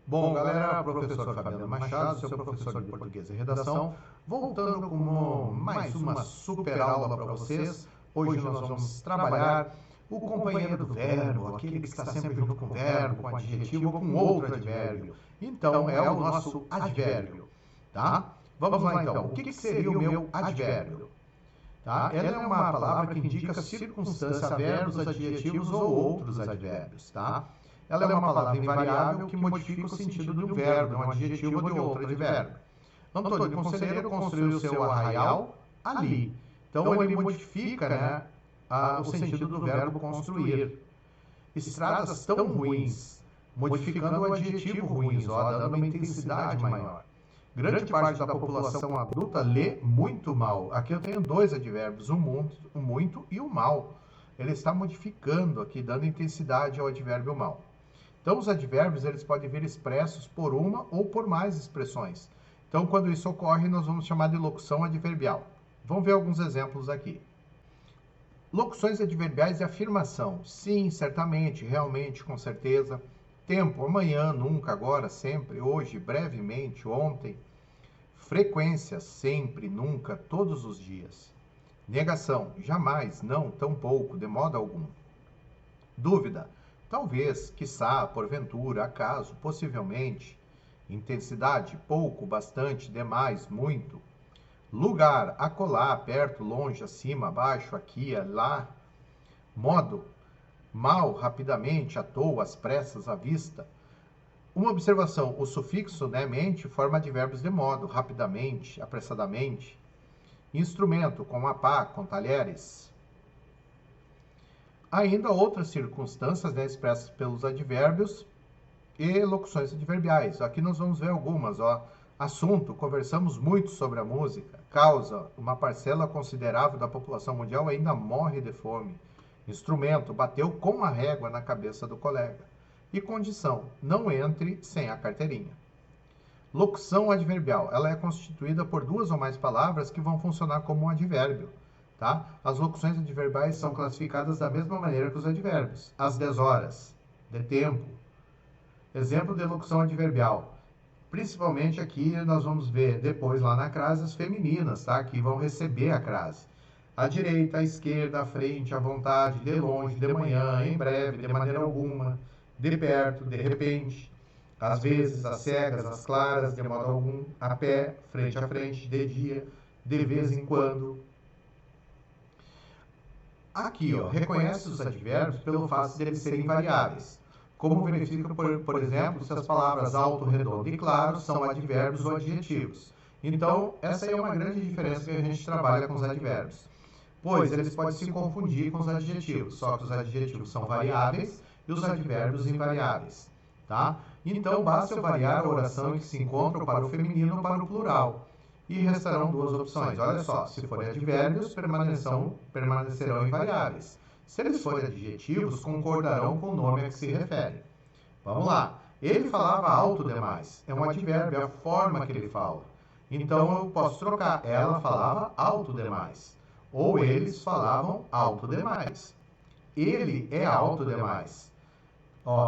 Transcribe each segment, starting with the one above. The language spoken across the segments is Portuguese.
Bom, galera, professor Fabiano Machado, seu professor de português e redação, voltando com mais uma super aula para vocês. Hoje nós vamos trabalhar o companheiro do verbo, aquele que está sempre junto com o verbo, com adjetivo ou com outro advérbio. Então, é o nosso advérbio, tá? Vamos lá então, o que seria o meu advérbio? Tá? Ela é uma palavra que indica circunstância, verbos, adjetivos ou outros advérbios, tá? Ela é uma palavra invariável que modifica o sentido de um verbo, de um adjetivo ou de outro advérbio. Antônio Conselheiro construiu o seu arraial ali. Então, ele modifica, né, o sentido do verbo construir. Estradas tão ruins, modificando o adjetivo ruins, dando uma intensidade maior. Grande parte da população adulta lê muito mal. Aqui eu tenho dois advérbios, o muito e o mal. Ele está modificando aqui, dando intensidade ao advérbio mal. Então, os advérbios eles podem vir expressos por uma ou por mais expressões. Então, quando isso ocorre, nós vamos chamar de locução adverbial. Vamos ver alguns exemplos aqui. Locuções adverbiais de afirmação. Sim, certamente, realmente, com certeza. Tempo, amanhã, nunca, agora, sempre, hoje, brevemente, ontem. Frequência, sempre, nunca, todos os dias. Negação, jamais, não, tampouco, de modo algum. Dúvida, talvez, quiçá, porventura, acaso, possivelmente. Intensidade, pouco, bastante, demais, muito. Lugar, acolá, perto, longe, acima, abaixo, aqui, lá. Modo, mal, rapidamente, à toa, às pressas, à vista. Uma observação, o sufixo, né, mente, forma advérbios de modo, rapidamente, apressadamente. Instrumento, com a pá, com talheres. Ainda outras circunstâncias, né, expressas pelos advérbios e locuções adverbiais. Aqui nós vamos ver algumas. Assunto, conversamos muito sobre a música. Causa, uma parcela considerável da população mundial ainda morre de fome. Instrumento, bateu com a régua na cabeça do colega. E condição, não entre sem a carteirinha. Locução adverbial, ela é constituída por duas ou mais palavras que vão funcionar como um advérbio. Tá? As locuções adverbiais são classificadas da mesma maneira que os advérbios. Às 10 horas, de tempo. Exemplo de locução adverbial. Principalmente aqui nós vamos ver depois lá na crase as femininas, tá? Que vão receber a crase. À direita, à esquerda, à frente, à vontade, de longe, de manhã, em breve, de maneira alguma, de perto, de repente, às vezes, às cegas, às claras, de modo algum, a pé, frente a frente, de dia, de vez em quando. Aqui, reconhece os advérbios pelo fato de eles serem variáveis. Como verifica, por exemplo, se as palavras alto, redondo e claro são advérbios ou adjetivos. Então, essa é uma grande diferença que a gente trabalha com os advérbios. Pois eles podem se confundir com os adjetivos, só que os adjetivos são variáveis e os advérbios invariáveis. Tá? Então, basta eu variar a oração em que se encontram para o feminino ou para o plural. E restarão duas opções. Olha só, se forem advérbios, permanecerão invariáveis. Se eles forem adjetivos, concordarão com o nome a que se refere. Vamos lá. Ele falava alto demais. É um advérbio, é a forma que ele fala. Então, eu posso trocar. Ela falava alto demais. Ou eles falavam alto demais. Ele é alto demais.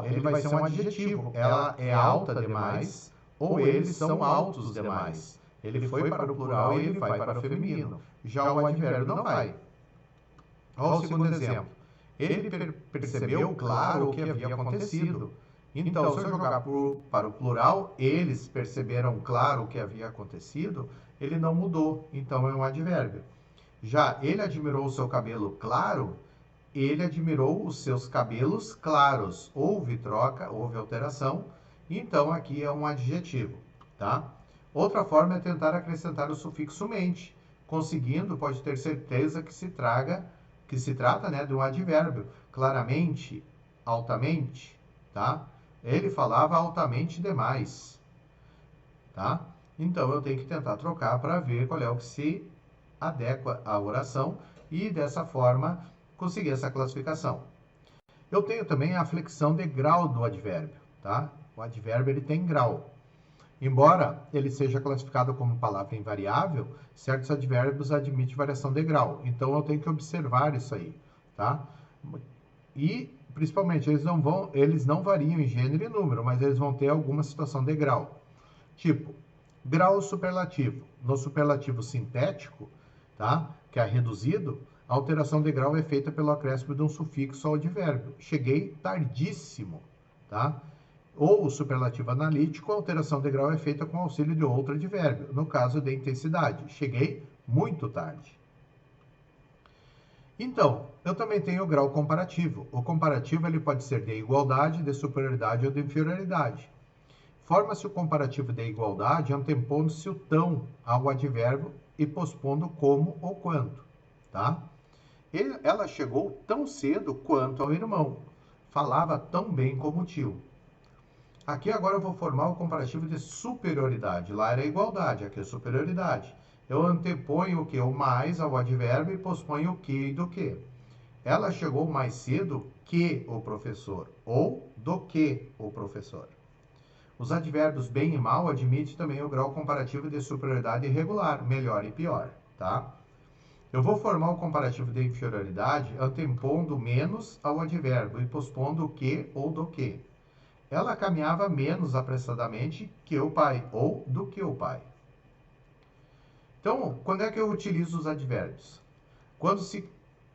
Ele vai ser um adjetivo. Ela é alta demais. Ou eles são altos demais. Ele foi para o plural e ele vai para o feminino. Já o advérbio não vai. Olha o segundo exemplo. Ele percebeu, claro, o que havia acontecido. Então, se eu jogar para o plural, eles perceberam, claro, o que havia acontecido, ele não mudou. Então, é um advérbio. Já ele admirou o seu cabelo claro, ele admirou os seus cabelos claros. Houve troca, houve alteração. Então, aqui é um adjetivo, tá? Outra forma é tentar acrescentar o sufixo mente. Conseguindo, pode ter certeza que se trata, né, de um advérbio. Claramente, altamente, tá? Ele falava altamente demais, tá? Então, eu tenho que tentar trocar para ver qual é o que se adequa à oração e, dessa forma, conseguir essa classificação. Eu tenho também a flexão de grau do advérbio, tá? O advérbio ele tem grau. Embora ele seja classificado como palavra invariável, certos advérbios admitem variação de grau. Então, eu tenho que observar isso aí, tá? E principalmente, eles não variam em gênero e número, mas eles vão ter alguma situação de grau. Tipo, grau superlativo. No superlativo sintético, tá? Que é reduzido, a alteração de grau é feita pelo acréscimo de um sufixo ao advérbio. Cheguei tardíssimo, tá? Ou o superlativo analítico, a alteração de grau é feita com auxílio de outro advérbio. No caso de intensidade, cheguei muito tarde. Então, eu também tenho o grau comparativo. O comparativo ele pode ser de igualdade, de superioridade ou de inferioridade. Forma-se o comparativo de igualdade antepondo-se o tão ao advérbio e pospondo como ou quanto, tá? Ela chegou tão cedo quanto ao irmão. Falava tão bem como o tio. Aqui agora eu vou formar o comparativo de superioridade. Lá era igualdade, aqui é superioridade. Eu anteponho o que? O mais ao advérbio e posponho o que e do que. Ela chegou mais cedo que o professor, ou do que o professor. Os advérbios bem e mal admitem também o grau comparativo de superioridade irregular, melhor e pior, tá? Eu vou formar o comparativo de inferioridade antepondo menos ao advérbio e pospondo o que ou do que. Ela caminhava menos apressadamente que o pai, ou do que o pai. Então, quando é que eu utilizo os advérbios? Quando se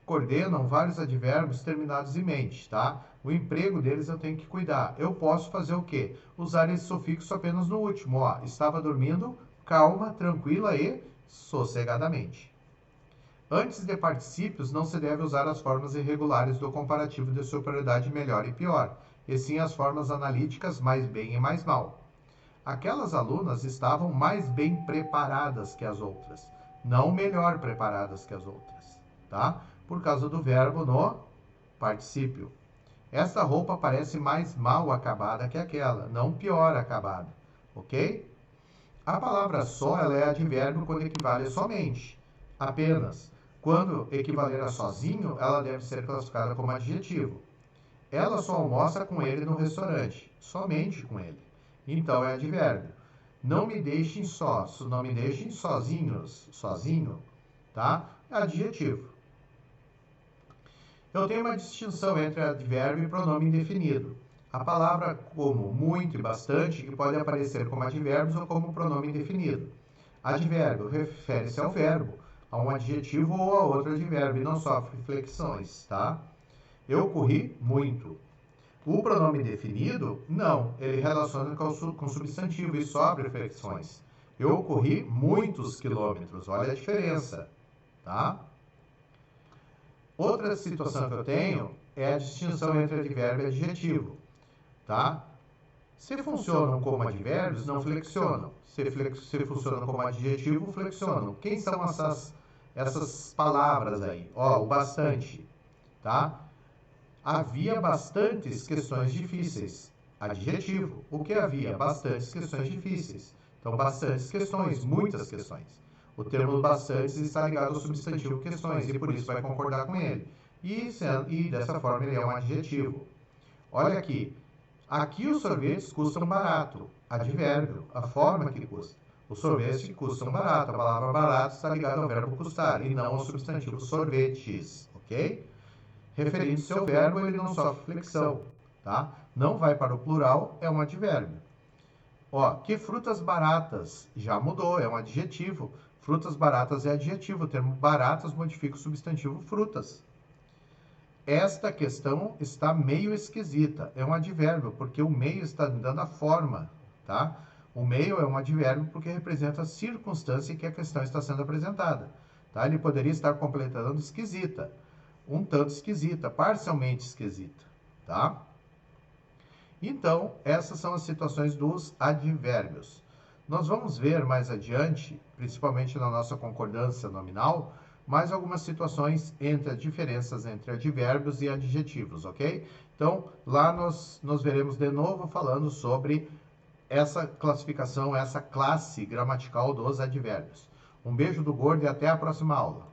coordenam vários advérbios terminados em mente, tá? O emprego deles eu tenho que cuidar. Eu posso fazer o quê? Usar esse sufixo apenas no último, ó. Estava dormindo, calma, tranquila e sossegadamente. Antes de particípios, não se deve usar as formas irregulares do comparativo de superioridade melhor e pior, e sim as formas analíticas mais bem e mais mal. Aquelas alunas estavam mais bem preparadas que as outras, não melhor preparadas que as outras, tá? Por causa do verbo no particípio. Essa roupa parece mais mal acabada que aquela, não pior acabada, ok? A palavra só ela é advérbio quando equivale a somente, apenas. Quando equivaler a sozinho, ela deve ser classificada como adjetivo. Ela só almoça com ele no restaurante, somente com ele. Então é advérbio. Não me deixem sós, não me deixem sozinhos, sozinho, tá? É adjetivo. Eu tenho uma distinção entre advérbio e pronome indefinido. A palavra como muito e bastante que pode aparecer como advérbios ou como pronome indefinido. Advérbio refere-se ao verbo, a um adjetivo ou a outro advérbio e não sofre flexões, tá? Eu corri muito. O pronome indefinido, não, ele relaciona com substantivo e sofre flexões. Eu corri muitos quilômetros, olha a diferença, tá? Outra situação que eu tenho é a distinção entre advérbio e adjetivo, tá? Se funcionam como advérbios, não flexionam. Se funcionam como adjetivo, flexionam. Quem são essas palavras aí? Ó, o bastante, tá? Havia bastantes questões difíceis. Adjetivo. O que havia? Bastantes questões difíceis. Então, bastantes questões, muitas questões. O termo bastantes está ligado ao substantivo questões e por isso vai concordar com ele. E dessa forma ele é um adjetivo. Olha aqui. Aqui os sorvetes custam barato. Advérbio. A forma que custa. Os sorvetes custam barato. A palavra barato está ligada ao verbo custar e não ao substantivo sorvetes. Ok? Referindo-se ao verbo, ele não sofre flexão, tá? Não vai para o plural, é um advérbio. Ó, que frutas baratas, já mudou, é um adjetivo. Frutas baratas é adjetivo, o termo baratas modifica o substantivo frutas. Esta questão está meio esquisita, é um advérbio, porque o meio está dando a forma, tá? O meio é um advérbio porque representa a circunstância em que a questão está sendo apresentada, tá? Ele poderia estar completando esquisita. Um tanto esquisita, parcialmente esquisita, tá? Então, essas são as situações dos advérbios. Nós vamos ver mais adiante, principalmente na nossa concordância nominal, mais algumas situações entre as diferenças entre advérbios e adjetivos, ok? Então, lá nós veremos de novo falando sobre essa classificação, essa classe gramatical dos advérbios. Um beijo do gordo e até a próxima aula.